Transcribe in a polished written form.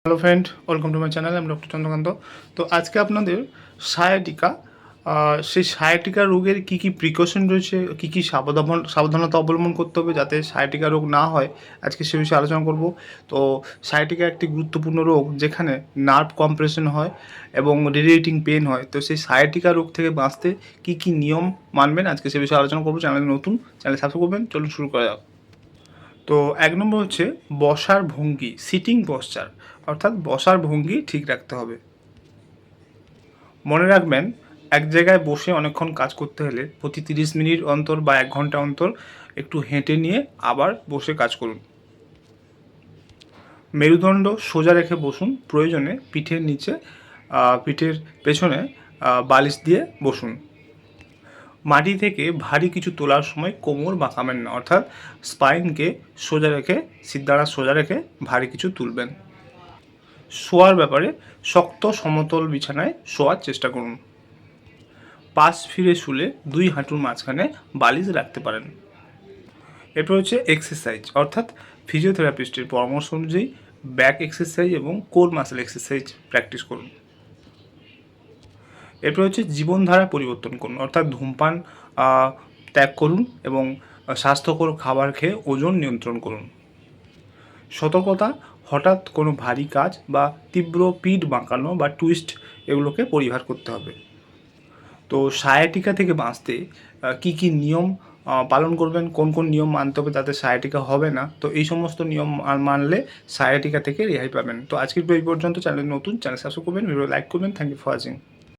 Hello friend, welcome to my channel. আমি doctor Chandrakant. তো আজকে আপনাদের সায়াটিকা, সেই সায়াটিকা রোগের কী কী প্রিকশন রয়েছে, কী কী সাবধানতা অবলম্বন করতে হবে যাতে সায়াটিকা রোগ না হয়, আজকে সে বিষয়ে আলোচনা করব। তো সায়াটিকা একটি গুরুত্বপূর্ণ রোগ যেখানে নার্ভ কম্প্রেশন হয় এবং রেডিয়েটিং পেন হয়। তো সেই সায়াটিকা রোগ থেকে বাঁচতে কী কী নিয়ম মানবেন, আজকে সে বিষয়ে আলোচনা করবো। চ্যানেল নতুন, চ্যানেল সাবস্ক্রাইব করবেন। চলুন শুরু করা যাক। তো এক নম্বর হচ্ছে বসার ভঙ্গি, সিটিং পশ্চার, অর্থাৎ বসার ভঙ্গি ঠিক রাখতে হবে। মনে রাখবেন, এক জায়গায় বসে অনেকক্ষণ কাজ করতে হলে প্রতি 30 মিনিট অন্তর বা 1 ঘন্টা অন্তর একটু হেঁটে নিয়ে আবার বসে কাজ করুন। মেরুদণ্ড সোজা রেখে বসুন। প্রয়োজনে পিঠের নিচে, পিঠের পেছনে বালিশ দিয়ে বসুন। মাটি থেকে ভারী কিছু তোলার সময় কোমর বাঁকাবেন না, অর্থাৎ স্পাইনকে সোজা রেখে, সিদ্ধারা সোজা রেখে ভারী কিছু তুলবেন। শোয়ার ব্যাপারে শক্ত সমতল বিছানায় শোয়ার চেষ্টা করুন। পাশ ফিরে শুলে 2 হাঁটুর মাঝখানে বালিশ রাখতে পারেন। এরপর হচ্ছে এক্সারসাইজ, অর্থাৎ ফিজিওথেরাপিস্টের পরামর্শ অনুযায়ী ব্যাক এক্সারসাইজ এবং কোর মাসেল এক্সারসাইজ প্র্যাকটিস করুন। এরপর হচ্ছে জীবনধারা পরিবর্তন করুন, অর্থাৎ ধূমপান ত্যাগ করুন এবং স্বাস্থ্যকর খাবার খেয়ে ওজন নিয়ন্ত্রণ করুন। সতর্কতা, হঠাৎ কোনো ভারী কাজ বা তীব্র পিঠ বাঁকানো বা টুইস্ট এগুলোকে পরিহার করতে হবে। তো সায়াটিকা থেকে বাঁচতে কী কী নিয়ম পালন করবেন, কোন কোন নিয়ম মানতে হবে তাতে সায়াটিকা হবে না, তো এই সমস্ত নিয়ম মানলে সায়াটিকা থেকে রেহাই পাবেন। তো আজকের এই পর্যন্ত। চ্যানেল নতুন, চ্যানেল সাবস্ক্রাইব করবেন, ভিডিও লাইক করবেন। Thank you for watching.